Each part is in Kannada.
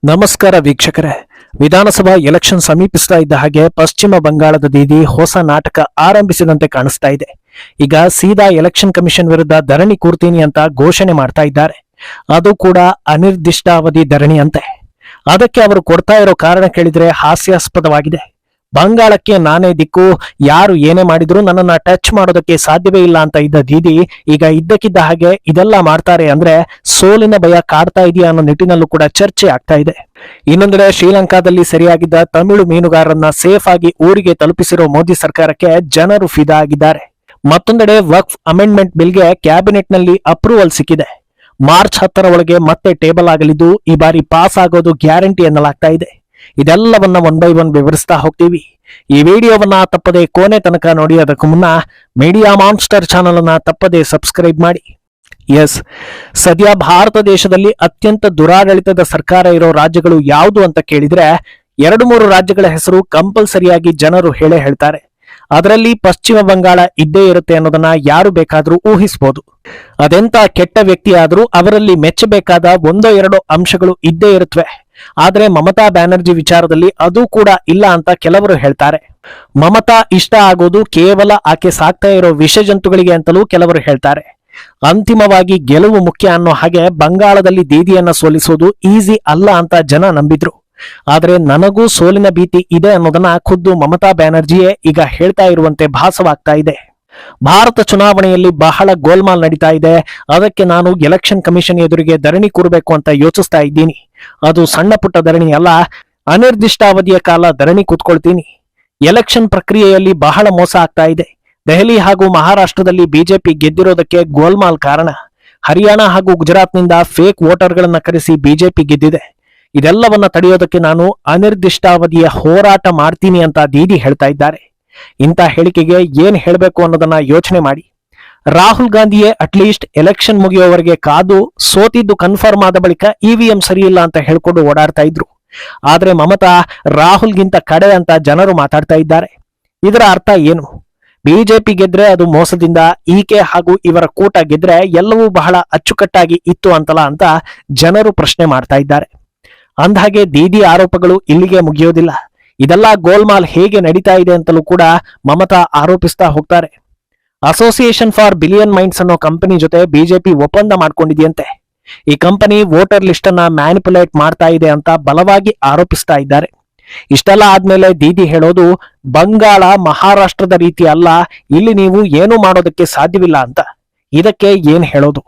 ನಮಸ್ಕಾರ ವೀಕ್ಷಕರೇ. ವಿಧಾನಸಭಾ ಎಲೆಕ್ಷನ್ ಸಮೀಪಿಸ್ತಾ ಇದ್ದ ಹಾಗೆ ಪಶ್ಚಿಮ ಬಂಗಾಳದ ದೀದಿ ಹೊಸ ನಾಟಕ ಆರಂಭಿಸಿದಂತೆ ಕಾಣಿಸ್ತಾ ಇದೆ. ಈಗ ಸೀದಾ ಎಲೆಕ್ಷನ್ ಕಮಿಷನ್ ವಿರುದ್ಧ ಧರಣಿ ಕೂರ್ತೀನಿ ಅಂತ ಘೋಷಣೆ ಮಾಡ್ತಾ ಇದ್ದಾರೆ. ಅದು ಕೂಡ ಅನಿರ್ದಿಷ್ಟಾವಧಿ ಧರಣಿ ಅಂತೆ. ಅದಕ್ಕೆ ಅವರು ಕೊಡ್ತಾ ಇರೋ ಕಾರಣ ಕೇಳಿದ್ರೆ ಹಾಸ್ಯಾಸ್ಪದವಾಗಿದೆ. ಬಂಗಾಳಕ್ಕೆ ನಾನೇ ದಿಕ್ಕು, ಯಾರು ಏನೇ ಮಾಡಿದ್ರು ನನ್ನನ್ನ ಟಚ್ ಮಾಡೋದಕ್ಕೆ ಸಾಧ್ಯವೇ ಇಲ್ಲ ಅಂತ ಇದ್ದ ದೀದಿ ಈಗ ಇದ್ದಕ್ಕಿದ್ದ ಹಾಗೆ ಇದೆಲ್ಲ ಮಾಡ್ತಾರೆ ಅಂದ್ರೆ ಸೋಲಿನ ಭಯ ಕಾಡ್ತಾ ಇದೆಯಾ ಅನ್ನೋ ನಿಟ್ಟಿನಲ್ಲೂ ಕೂಡ ಚರ್ಚೆ ಆಗ್ತಾ ಇದೆ. ಇನ್ನೊಂದೆಡೆ ಶ್ರೀಲಂಕಾದಲ್ಲಿ ಸೆರೆಯಾಗಿದ್ದ ತಮಿಳು ಮೀನುಗಾರರನ್ನ ಸೇಫ್ ಆಗಿ ಊರಿಗೆ ತಲುಪಿಸಿರೋ ಮೋದಿ ಸರ್ಕಾರಕ್ಕೆ ಜನರು ಫಿದಾ ಆಗಿದ್ದಾರೆ. ಮತ್ತೊಂದೆಡೆ ವಕ್ಫ್ ಅಮೆಂಡ್ಮೆಂಟ್ ಬಿಲ್ಗೆ ಕ್ಯಾಬಿನೆಟ್ ನಲ್ಲಿ ಅಪ್ರೂವಲ್ ಸಿಕ್ಕಿದೆ. ಮಾರ್ಚ್ 10ರ ಒಳಗೆ ಮತ್ತೆ ಟೇಬಲ್ ಆಗಲಿದ್ದು ಈ ಬಾರಿ ಪಾಸ್ ಆಗೋದು ಗ್ಯಾರಂಟಿ ಎನ್ನಲಾಗ್ತಾ ಇದೆ. ಇದೆಲ್ಲವನ್ನ 1 by 1 ವಿವರಿಸ್ತಾ ಹೋಗ್ತೀವಿ. ಈ ವಿಡಿಯೋವನ್ನ ತಪ್ಪದೆ ಕೊನೆ ತನಕ ನೋಡಿ. ಅದಕ್ಕೂ ಮುನ್ನ ಮೀಡಿಯಾ ಮಾನ್ಸ್ಟರ್ ಚಾನಲ್ ಅನ್ನ ತಪ್ಪದೆ ಸಬ್ಸ್ಕ್ರೈಬ್ ಮಾಡಿ. ಸದ್ಯ ಭಾರತ ದೇಶದಲ್ಲಿ ಅತ್ಯಂತ ದುರಾಡಳಿತದ ಸರ್ಕಾರ ಇರೋ ರಾಜ್ಯಗಳು ಯಾವುದು ಅಂತ ಕೇಳಿದ್ರೆ 2-3 ರಾಜ್ಯಗಳ ಹೆಸರು ಕಂಪಲ್ಸರಿಯಾಗಿ ಜನರು ಹೇಳ್ತಾರೆ. ಅದರಲ್ಲಿ ಪಶ್ಚಿಮ ಬಂಗಾಳ ಇದ್ದೇ ಇರುತ್ತೆ ಅನ್ನೋದನ್ನ ಯಾರು ಬೇಕಾದ್ರೂ ಊಹಿಸಬಹುದು. ಅದೆಂತ ಕೆಟ್ಟ ವ್ಯಕ್ತಿ ಆದ್ರೂ ಅವರಲ್ಲಿ ಮೆಚ್ಚಬೇಕಾದ 1-2 ಅಂಶಗಳು ಇದ್ದೇ ಇರುತ್ತವೆ. ಆದ್ರೆ ಮಮತಾ ಬ್ಯಾನರ್ಜಿ ವಿಚಾರದಲ್ಲಿ ಅದು ಕೂಡ ಇಲ್ಲ ಅಂತ ಕೆಲವರು ಹೇಳ್ತಾರೆ. ಮಮತಾ ಇಷ್ಟ ಆಗೋದು ಕೇವಲ ಆಕೆ ಸಾಕ್ತಾ ಇರೋ ವಿಷ ಜಂತುಗಳಿಗೆ ಅಂತಲೂ ಕೆಲವರು ಹೇಳ್ತಾರೆ. ಅಂತಿಮವಾಗಿ ಗೆಲುವು ಮುಖ್ಯ ಅನ್ನೋ ಹಾಗೆ ಬಂಗಾಳದಲ್ಲಿ ದೀದಿಯನ್ನ ಸೋಲಿಸೋದು ಈಸಿ ಅಲ್ಲ ಅಂತ ಜನ ನಂಬಿದ್ರು. ಆದ್ರೆ ನನಗೂ ಸೋಲಿನ ಭೀತಿ ಇದೆ ಅನ್ನೋದನ್ನ ಖುದ್ದು ಮಮತಾ ಬ್ಯಾನರ್ಜಿಯೇ ಈಗ ಹೇಳ್ತಾ ಇರುವಂತೆ ಭಾಸವಾಗ್ತಾ ಇದೆ. ಭಾರತ ಚುನಾವಣೆಯಲ್ಲಿ ಬಹಳ ಗೋಲ್ಮಾಲ್ ನಡೀತಾ ಇದೆ. ಅದಕ್ಕೆ ನಾನು ಎಲೆಕ್ಷನ್ ಕಮಿಷನ್ ಎದುರಿಗೆ ಧರಣಿ ಕೂರಬೇಕು ಅಂತ ಯೋಚಿಸ್ತಾ ಇದ್ದೀನಿ. ಅದು ಸಣ್ಣ ಪುಟ್ಟ ಧರಣಿ ಅಲ್ಲ, ಅನಿರ್ದಿಷ್ಟಾವಧಿಯ ಕಾಲ ಧರಣಿ ಕೂತ್ಕೊಳ್ತೀನಿ. ಎಲೆಕ್ಷನ್ ಪ್ರಕ್ರಿಯೆಯಲ್ಲಿ ಬಹಳ ಮೋಸ ಆಗ್ತಾ ಇದೆ. ದೆಹಲಿ ಹಾಗೂ ಮಹಾರಾಷ್ಟ್ರದಲ್ಲಿ ಬಿಜೆಪಿ ಗೆದ್ದಿರೋದಕ್ಕೆ ಗೋಲ್ಮಾಲ್ ಕಾರಣ. ಹರಿಯಾಣ ಹಾಗೂ ಗುಜರಾತ್ನಿಂದ ಫೇಕ್ ವೋಟರ್ಗಳನ್ನ ಕರೆಸಿ ಬಿಜೆಪಿ ಗೆದ್ದಿದೆ. ಇದೆಲ್ಲವನ್ನ ತಡೆಯೋದಕ್ಕೆ ನಾನು ಅನಿರ್ದಿಷ್ಟಾವಧಿಯ ಹೋರಾಟ ಮಾಡ್ತೀನಿ ಅಂತ ದೀದಿ ಹೇಳ್ತಾ ಇದ್ದಾರೆ. ಇಂಥ ಹೇಳಿಕೆಗೆ ಏನ್ ಹೇಳಬೇಕು ಅನ್ನೋದನ್ನ ಯೋಚನೆ ಮಾಡಿ. ರಾಹುಲ್ ಗಾಂಧಿಯೇ ಅಟ್ಲೀಸ್ಟ್ ಎಲೆಕ್ಷನ್ ಮುಗಿಯೋವರೆಗೆ ಕಾದು ಸೋತಿದ್ದು ಕನ್ಫರ್ಮ್ ಆದ ಬಳಿಕ ಇವಿಎಂ ಸರಿ ಇಲ್ಲ ಅಂತ ಹೇಳ್ಕೊಂಡು ಓಡಾಡ್ತಾ ಇದ್ರು. ಆದ್ರೆ ಮಮತಾ ರಾಹುಲ್ಗಿಂತ ಕಡೆ ಅಂತ ಜನರು ಮಾತಾಡ್ತಾ ಇದ್ದಾರೆ. ಇದರ ಅರ್ಥ ಏನು? ಬಿಜೆಪಿ ಗೆದ್ರೆ ಅದು ಮೋಸದಿಂದ, ಈಕೆ ಹಾಗೂ ಇವರ ಕೂಟ ಗೆದ್ರೆ ಎಲ್ಲವೂ ಬಹಳ ಅಚ್ಚುಕಟ್ಟಾಗಿ ಇತ್ತು ಅಂತಲ್ಲ ಅಂತ ಜನರು ಪ್ರಶ್ನೆ ಮಾಡ್ತಾ ಇದ್ದಾರೆ. ಅಂದಹಾಗೆ ದೀದಿ ಆರೋಪಗಳು ಇಲ್ಲಿಗೆ ಮುಗಿಯೋದಿಲ್ಲ. ಇದೆಲ್ಲ ಗೋಲ್ಮಾಲ್ ಹೇಗೆ ನಡೀತಾ ಇದೆ ಅಂತಲೂ ಕೂಡ ಮಮತಾ ಆರೋಪಿಸ್ತಾ ಹೋಗ್ತಾರೆ. ಅಸೋಸಿಯೇಷನ್ ಫಾರ್ ಬಿಲಿಯನ್ ಮೈಂಡ್ಸ್ ಅನ್ನೋ ಕಂಪನಿ ಜೊತೆ ಬಿಜೆಪಿ ಒಪ್ಪಂದ ಮಾಡ್ಕೊಂಡಿದೆಯಂತೆ. ಈ ಕಂಪನಿ ವೋಟರ್ ಲಿಸ್ಟ್ ಅನ್ನ ಮ್ಯಾನಿಪುಲೇಟ್ ಮಾಡ್ತಾ ಇದೆ ಅಂತ ಬಲವಾಗಿ ಆರೋಪಿಸ್ತಾ ಇದ್ದಾರೆ. ಇಷ್ಟೆಲ್ಲ ಆದ್ಮೇಲೆ ದೀದಿ ಹೇಳೋದು ಬಂಗಾಳ ಮಹಾರಾಷ್ಟ್ರದ ರೀತಿ ಅಲ್ಲ, ಇಲ್ಲಿ ನೀವು ಏನು ಮಾಡೋದಕ್ಕೆ ಸಾಧ್ಯವಿಲ್ಲ ಅಂತ. ಇದಕ್ಕೆ ಏನ್ ಹೇಳೋದು?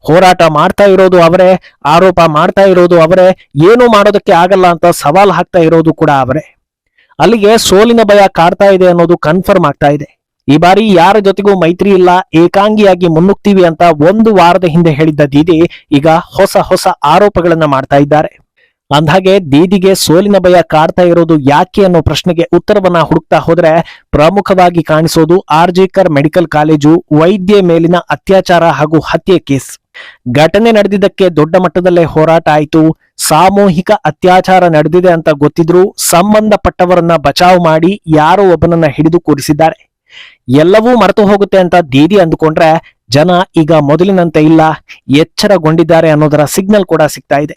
ಹೋರಾಟ ಮಾಡ್ತಾ ಇರೋದು ಅವರೇ, ಆರೋಪ ಮಾಡ್ತಾ ಇರೋದು ಅವರೇ, ಏನು ಮಾಡೋದಕ್ಕೆ ಆಗಲ್ಲ ಅಂತ ಸವಾಲ್ ಹಾಕ್ತಾ ಇರೋದು ಕೂಡ ಅವರೇ. ಅಲ್ಲಿಗೆ ಸೋಲಿನ ಭಯ ಕಾಡ್ತಾ ಇದೆ ಅನ್ನೋದು ಕನ್ಫರ್ಮ್ ಆಗ್ತಾ ಇದೆ. ಈ ಬಾರಿ ಯಾರ ಜೊತೆಗೂ ಮೈತ್ರಿ ಇಲ್ಲ, ಏಕಾಂಗಿಯಾಗಿ ಮುನ್ನುಗ್ತೀವಿ ಅಂತ 1 ವಾರದ ಹಿಂದೆ ಹೇಳಿದ್ದ ದೀದಿ ಈಗ ಹೊಸ ಆರೋಪಗಳನ್ನ ಮಾಡ್ತಾ ಇದ್ದಾರೆ. ಅಂದ್ಹಾಗೆ ದೀದಿಗೆ ಸೋಲಿನ ಭಯ ಕಾಡ್ತಾ ಇರೋದು ಯಾಕೆ ಅನ್ನೋ ಪ್ರಶ್ನೆಗೆ ಉತ್ತರವನ್ನ ಹುಡುಕ್ತಾ ಹೋದ್ರೆ ಪ್ರಮುಖವಾಗಿ ಕಾಣಿಸೋದು ಆರ್ಜಿಕರ್ ಮೆಡಿಕಲ್ ಕಾಲೇಜು ವೈದ್ಯೆ ಮೇಲಿನ ಅತ್ಯಾಚಾರ ಹಾಗೂ ಹತ್ಯೆ ಕೇಸ್. ಘಟನೆ ನಡೆದಿದ್ದಕ್ಕೆ ದೊಡ್ಡ ಮಟ್ಟದಲ್ಲೇ ಹೋರಾಟ ಆಯಿತು. ಸಾಮೂಹಿಕ ಅತ್ಯಾಚಾರ ನಡೆದಿದೆ ಅಂತ ಗೊತ್ತಿದ್ರೂ ಸಂಬಂಧಪಟ್ಟವರನ್ನ ಬಚಾವ್ ಮಾಡಿ ಯಾರೋ ಒಬ್ಬನನ್ನ ಹಿಡಿದು ಕೂರಿಸಿದ್ದಾರೆ. ಎಲ್ಲವೂ ಮರೆತು ಹೋಗುತ್ತೆ ಅಂತ ದೀದಿ ಅಂದುಕೊಂಡ್ರೆ ಜನ ಈಗ ಮೊದಲಿನಂತೆ ಇಲ್ಲ, ಎಚ್ಚರಗೊಂಡಿದ್ದಾರೆ ಅನ್ನೋದರ ಸಿಗ್ನಲ್ ಕೂಡ ಸಿಗ್ತಾ ಇದೆ.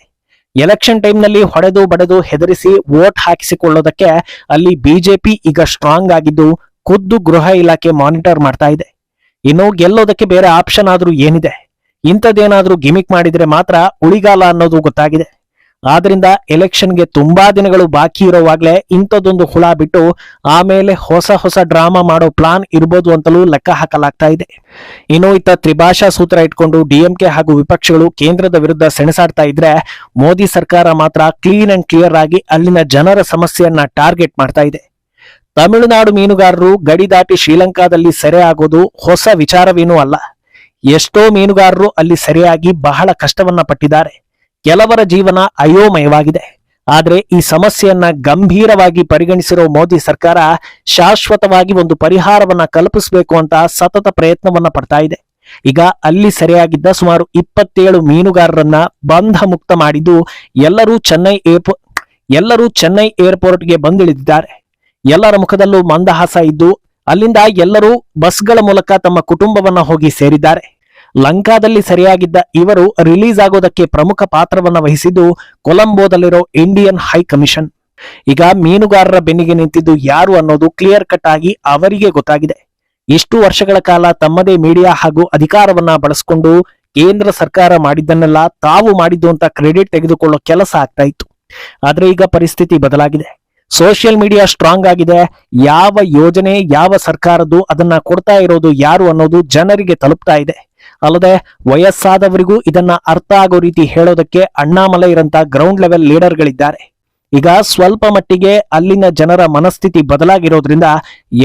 ಎಲೆಕ್ಷನ್ ಟೈಮ್ನಲ್ಲಿ ಹೊಡೆದು ಬಡೆದು ಹೆದರಿಸಿ ವೋಟ್ ಹಾಕಿಸಿಕೊಳ್ಳೋದಕ್ಕೆ ಅಲ್ಲಿ ಬಿಜೆಪಿ ಈಗ ಸ್ಟ್ರಾಂಗ್ ಆಗಿದ್ದು ಖುದ್ದು ಗೃಹ ಇಲಾಖೆ ಮಾನಿಟರ್ ಮಾಡ್ತಾ ಇದೆ. ಇನ್ನು ಗೆಲ್ಲೋದಕ್ಕೆ ಬೇರೆ ಆಪ್ಷನ್ ಆದ್ರೂ ಏನಿದೆ? ಇಂಥದ್ದೇನಾದ್ರೂ ಗಿಮಿಕ್ ಮಾಡಿದ್ರೆ ಮಾತ್ರ ಉಳಿಗಾಲ ಅನ್ನೋದು ಗೊತ್ತಾಗಿದೆ. ಆದ್ರಿಂದ ಎಲೆಕ್ಷನ್ಗೆ ತುಂಬಾ ದಿನಗಳು ಬಾಕಿ ಇರೋವಾಗ್ಲೇ ಇಂಥದ್ದೊಂದು ಹುಳ ಬಿಟ್ಟು ಆಮೇಲೆ ಹೊಸ ಡ್ರಾಮಾ ಮಾಡೋ ಪ್ಲಾನ್ ಇರ್ಬೋದು ಅಂತಲೂ ಲೆಕ್ಕ ಹಾಕಲಾಗ್ತಾ ಇದೆ. ಇನ್ನು ಇತ್ತ ತ್ರಿಭಾಷಾ ಸೂತ್ರ ಇಟ್ಕೊಂಡು ಡಿಎಂಕೆ ಹಾಗೂ ವಿಪಕ್ಷಗಳು ಕೇಂದ್ರದ ವಿರುದ್ಧ ಸೆಣಸಾಡ್ತಾ ಇದ್ರೆ ಮೋದಿ ಸರ್ಕಾರ ಮಾತ್ರ ಕ್ಲೀನ್ ಅಂಡ್ ಕ್ಲಿಯರ್ ಆಗಿ ಅಲ್ಲಿನ ಜನರ ಸಮಸ್ಯೆಯನ್ನ ಟಾರ್ಗೆಟ್ ಮಾಡ್ತಾ ಇದೆ. ತಮಿಳುನಾಡು ಮೀನುಗಾರರು ಗಡಿ ದಾಟಿ ಶ್ರೀಲಂಕಾದಲ್ಲಿ ಸೆರೆ ಆಗೋದು ಹೊಸ ವಿಚಾರವೇನೂ ಅಲ್ಲ. ಎಷ್ಟೋ ಮೀನುಗಾರರು ಅಲ್ಲಿ ಸೆರೆಯಾಗಿ ಬಹಳ ಕಷ್ಟವನ್ನ ಪಟ್ಟಿದ್ದಾರೆ. ಕೆಲವರ ಜೀವನ ಅಯೋಮಯವಾಗಿದೆ. ಆದ್ರೆ ಈ ಸಮಸ್ಯೆಯನ್ನ ಗಂಭೀರವಾಗಿ ಪರಿಗಣಿಸಿರೋ ಮೋದಿ ಸರ್ಕಾರ ಶಾಶ್ವತವಾಗಿ ಒಂದು ಪರಿಹಾರವನ್ನ ಕಲ್ಪಿಸಬೇಕು ಅಂತ ಸತತ ಪ್ರಯತ್ನವನ್ನ ಪಡ್ತಾ ಇದೆ. ಈಗ ಅಲ್ಲಿ ಸೆರೆಯಾಗಿದ್ದ ಸುಮಾರು 27 ಮೀನುಗಾರರನ್ನ ಬಂಧ ಮುಕ್ತ ಮಾಡಿದ್ದು ಎಲ್ಲರೂ ಚೆನ್ನೈ ಏರ್ಪೋರ್ಟ್ಗೆ ಬಂದಿಳಿದಿದ್ದಾರೆ. ಎಲ್ಲರ ಮುಖದಲ್ಲೂ ಮಂದಹಾಸ ಇದ್ದು ಅಲ್ಲಿಂದ ಎಲ್ಲರೂ ಬಸ್ಗಳ ಮೂಲಕ ತಮ್ಮ ಕುಟುಂಬವನ್ನ ಹೋಗಿ ಸೇರಿದ್ದಾರೆ. ಲಂಕಾದಲ್ಲಿ ಸೆರೆಯಾಗಿದ್ದ ಇವರು ರಿಲೀಸ್ ಆಗೋದಕ್ಕೆ ಪ್ರಮುಖ ಪಾತ್ರವನ್ನ ವಹಿಸಿದ್ದು ಕೊಲಂಬೋದಲ್ಲಿರೋ ಇಂಡಿಯನ್ ಹೈ ಕಮಿಷನ್. ಈಗ ಮೀನುಗಾರರ ಬೆನ್ನಿಗೆ ನಿಂತಿದ್ದು ಯಾರು ಅನ್ನೋದು ಕ್ಲಿಯರ್ ಕಟ್ ಆಗಿ ಅವರಿಗೆ ಗೊತ್ತಾಗಿದೆ. ಇಷ್ಟು ವರ್ಷಗಳ ಕಾಲ ತಮ್ಮದೇ ಮೀಡಿಯಾ ಹಾಗೂ ಅಧಿಕಾರವನ್ನ ಬಳಸಿಕೊಂಡು ಕೇಂದ್ರ ಸರ್ಕಾರ ಮಾಡಿದ್ದನ್ನೆಲ್ಲ ತಾವು ಮಾಡಿದ್ದು ಅಂತ ಕ್ರೆಡಿಟ್ ತೆಗೆದುಕೊಳ್ಳೋ ಕೆಲಸ ಆಗ್ತಾ ಇತ್ತು. ಆದ್ರೆ ಈಗ ಪರಿಸ್ಥಿತಿ ಬದಲಾಗಿದೆ. ಸೋಷಿಯಲ್ ಮೀಡಿಯಾ ಸ್ಟ್ರಾಂಗ್ ಆಗಿದೆ. ಯಾವ ಯೋಜನೆ ಯಾವ ಸರ್ಕಾರದ್ದು ಅದನ್ನ ಕೊಡ್ತಾ ಇರೋದು ಯಾರು ಅನ್ನೋದು ಜನರಿಗೆ ತಲುಪ್ತಾ ಇದೆ. ಅಲ್ಲದೆ ವಯಸ್ಸಾದವರಿಗೂ ಇದನ್ನ ಅರ್ಥ ಆಗೋ ರೀತಿ ಹೇಳೋದಕ್ಕೆ ಅಣ್ಣಾಮಲೈರಂತ ಗ್ರೌಂಡ್ ಲೆವೆಲ್ ಲೀಡರ್ಗಳಿದ್ದಾರೆ. ಈಗ ಸ್ವಲ್ಪ ಮಟ್ಟಿಗೆ ಅಲ್ಲಿನ ಜನರ ಮನಸ್ಥಿತಿ ಬದಲಾಗಿರೋದ್ರಿಂದ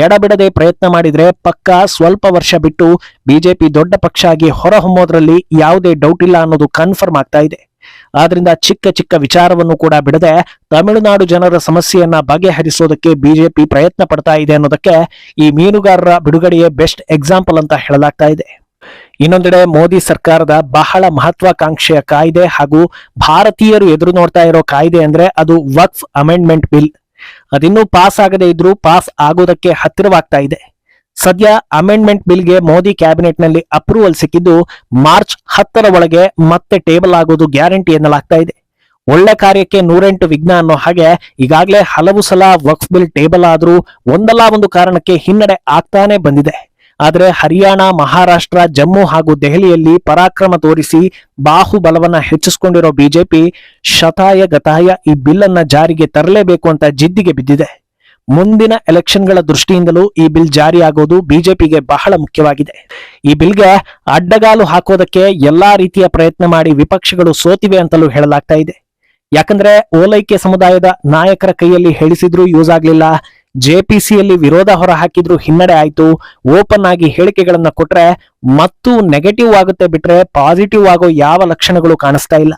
ಎಡಬಿಡದೆ ಪ್ರಯತ್ನ ಮಾಡಿದ್ರೆ ಪಕ್ಕ ಸ್ವಲ್ಪ ವರ್ಷ ಬಿಟ್ಟು ಬಿಜೆಪಿ ದೊಡ್ಡ ಪಕ್ಷ ಆಗಿ ಹೊರಹೊಮ್ಮೋದ್ರಲ್ಲಿ ಯಾವುದೇ ಡೌಟ್ ಇಲ್ಲ ಅನ್ನೋದು ಕನ್ಫರ್ಮ್ ಆಗ್ತಾ ಇದೆ. ಆದ್ರಿಂದ ಚಿಕ್ಕ ಚಿಕ್ಕ ವಿಚಾರವನ್ನು ಕೂಡ ಬಿಡದೆ ತಮಿಳುನಾಡು ಜನರ ಸಮಸ್ಯೆಯನ್ನ ಬಗೆಹರಿಸೋದಕ್ಕೆ ಬಿಜೆಪಿ ಪ್ರಯತ್ನ ಪಡ್ತಾ ಇದೆ ಅನ್ನೋದಕ್ಕೆ ಈ ಮೀನುಗಾರರ ಬಿಡುಗಡೆಯೇ ಬೆಸ್ಟ್ ಎಕ್ಸಾಂಪಲ್ ಅಂತ ಹೇಳಲಾಗ್ತಾ ಇದೆ. ಇನ್ನೊಂದೆಡೆ ಮೋದಿ ಸರ್ಕಾರದ ಬಹಳ ಮಹತ್ವಾಕಾಂಕ್ಷೆಯ ಕಾಯ್ದೆ ಹಾಗೂ ಭಾರತೀಯರು ಎದುರು ನೋಡ್ತಾ ಇರೋ ಕಾಯ್ದೆ ಅಂದ್ರೆ ಅದು ವಕ್ಫ್ ಅಮೆಂಡ್ಮೆಂಟ್ ಬಿಲ್. ಅದಿನ್ನೂ ಪಾಸ್ ಆಗದೆ ಇದ್ರೂ ಪಾಸ್ ಆಗೋದಕ್ಕೆ ಹತ್ತಿರವಾಗ್ತಾ ಇದೆ. ಸದ್ಯ ಅಮೆಂಡ್ಮೆಂಟ್ ಬಿಲ್ಗೆ ಮೋದಿ ಕ್ಯಾಬಿನೆಟ್ ನಲ್ಲಿ ಅಪ್ರೂವಲ್ ಸಿಕ್ಕಿದ್ದು ಮಾರ್ಚ್ 10ರ ಒಳಗೆ ಮತ್ತೆ ಟೇಬಲ್ ಆಗೋದು ಗ್ಯಾರಂಟಿ ಎನ್ನಲಾಗ್ತಾ ಇದೆ. ಒಳ್ಳೆ ಕಾರ್ಯಕ್ಕೆ 108 ವಿಘ್ನ ಅನ್ನೋ ಹಾಗೆ ಈಗಾಗಲೇ ಹಲವು ಸಲ ವಕ್ಫ್ ಬಿಲ್ ಟೇಬಲ್ ಆದ್ರೂ ಒಂದಲ್ಲ ಒಂದು ಕಾರಣಕ್ಕೆ ಹಿನ್ನಡೆ ಆಗ್ತಾನೆ ಬಂದಿದೆ. ಆದ್ರೆ ಹರಿಯಾಣ, ಮಹಾರಾಷ್ಟ್ರ, ಜಮ್ಮು ಹಾಗೂ ದೆಹಲಿಯಲ್ಲಿ ಪರಾಕ್ರಮ ತೋರಿಸಿ ಬಾಹುಬಲವನ್ನ ಹೆಚ್ಚಿಸಿಕೊಂಡಿರೋ ಬಿಜೆಪಿ ಶತಾಯ ಗತಾಯ ಈ ಬಿಲ್ ಅನ್ನ ಜಾರಿಗೆ ತರಲೇಬೇಕು ಅಂತ ಜಿದ್ದಿಗೆ ಬಿದ್ದಿದೆ. ಮುಂದಿನ ಎಲೆಕ್ಷನ್ಗಳ ದೃಷ್ಟಿಯಿಂದಲೂ ಈ ಬಿಲ್ ಜಾರಿಯಾಗೋದು ಬಿಜೆಪಿಗೆ ಬಹಳ ಮುಖ್ಯವಾಗಿದೆ. ಈ ಬಿಲ್ಗೆ ಅಡ್ಡಗಾಲು ಹಾಕೋದಕ್ಕೆ ಎಲ್ಲಾ ರೀತಿಯ ಪ್ರಯತ್ನ ಮಾಡಿ ವಿಪಕ್ಷಗಳು ಸೋತಿವೆ ಅಂತಲೂ ಹೇಳಲಾಗ್ತಾ ಇದೆ. ಯಾಕಂದ್ರೆ ಓಲೈಕೆ ಸಮುದಾಯದ ನಾಯಕರ ಕೈಯಲ್ಲಿ ಹೇಳಿಸಿದ್ರೂ ಯೂಸ್ ಆಗ್ಲಿಲ್ಲ, ಜೆಪಿಸಿಯಲ್ಲಿ ವಿರೋಧ ಹೊರ ಹಾಕಿದ್ರು ಹಿನ್ನಡೆ ಆಯ್ತು, ಓಪನ್ ಆಗಿ ಹೇಳಿಕೆಗಳನ್ನ ಕೊಟ್ರೆ ಮತ್ತು ನೆಗೆಟಿವ್ ಆಗುತ್ತೆ ಬಿಟ್ರೆ ಪಾಸಿಟಿವ್ ಆಗೋ ಯಾವ ಲಕ್ಷಣಗಳು ಕಾಣಿಸ್ತಾ ಇಲ್ಲ.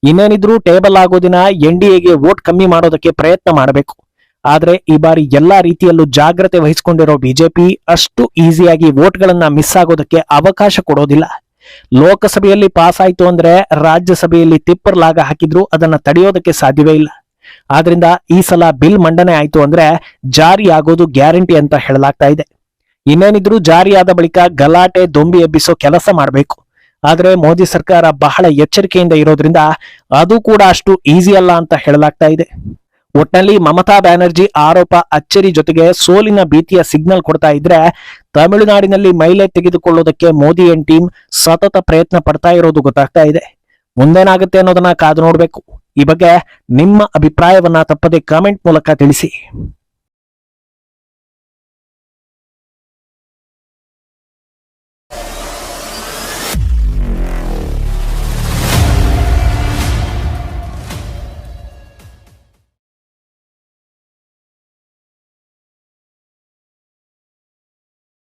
ಇನ್ನೇನಿದ್ರು ಟೇಬಲ್ ಆಗೋ ದಿನ ಎನ್ಡಿಎಗೆ ವೋಟ್ ಕಮ್ಮಿ ಮಾಡೋದಕ್ಕೆ ಪ್ರಯತ್ನ ಮಾಡಬೇಕು. ಆದ್ರೆ ಈ ಬಾರಿ ಎಲ್ಲಾ ರೀತಿಯಲ್ಲೂ ಜಾಗ್ರತೆ ವಹಿಸಿಕೊಂಡಿರೋ ಬಿಜೆಪಿ ಅಷ್ಟು ಈಸಿಯಾಗಿ ವೋಟ್ಗಳನ್ನ ಮಿಸ್ ಆಗೋದಕ್ಕೆ ಅವಕಾಶ ಕೊಡೋದಿಲ್ಲ. ಲೋಕಸಭೆಯಲ್ಲಿ ಪಾಸ್ ಆಯ್ತು ಅಂದ್ರೆ ರಾಜ್ಯಸಭೆಯಲ್ಲಿ ತಿಪ್ಪರ್ ಲಾಗ ಹಾಕಿದ್ರು ಅದನ್ನ ತಡೆಯೋದಕ್ಕೆ ಸಾಧ್ಯವೇ ಇಲ್ಲ. ಆದ್ರಿಂದ ಈ ಸಲ ಬಿಲ್ ಮಂಡನೆ ಆಯ್ತು ಅಂದ್ರೆ ಜಾರಿ ಆಗೋದು ಗ್ಯಾರಂಟಿ ಅಂತ ಹೇಳಲಾಗ್ತಾ ಇದೆ. ಇನ್ನೇನಿದ್ರು ಜಾರಿಯಾದ ಬಳಿಕ ಗಲಾಟೆ ದೊಂಬಿ ಎಬ್ಬಿಸೋ ಕೆಲಸ ಮಾಡಬೇಕು. ಆದ್ರೆ ಮೋದಿ ಸರ್ಕಾರ ಬಹಳ ಎಚ್ಚರಿಕೆಯಿಂದ ಇರೋದ್ರಿಂದ ಅದು ಕೂಡ ಅಷ್ಟು ಈಸಿ ಅಲ್ಲ ಅಂತ ಹೇಳಲಾಗ್ತಾ ಇದೆ. ಒಟ್ನಲ್ಲಿ ಮಮತಾ ಬ್ಯಾನರ್ಜಿ ಆರೋಪ ಅಚ್ಚರಿ ಜೊತೆಗೆ ಸೋಲಿನ ಭೀತಿಯ ಸಿಗ್ನಲ್ ಕೊಡ್ತಾ ಇದ್ರೆ ತಮಿಳುನಾಡಿನಲ್ಲಿ ಮೈಲೇಜ್ ತೆಗೆದುಕೊಳ್ಳೋದಕ್ಕೆ ಮೋದಿ ಅಂಡ್ ಟೀಮ್ ಸತತ ಪ್ರಯತ್ನ ಪಡ್ತಾ ಇರೋದು ಗೊತ್ತಾಗ್ತಾ ಇದೆ. ಮುಂದೇನಾಗುತ್ತೆ ಅನ್ನೋದನ್ನ ಕಾದು ನೋಡ್ಬೇಕು. ಈ ಬಗ್ಗೆ ನಿಮ್ಮ ಅಭಿಪ್ರಾಯವನ್ನ ತಪ್ಪದೆ ಕಾಮೆಂಟ್ ಮೂಲಕ ತಿಳಿಸಿ.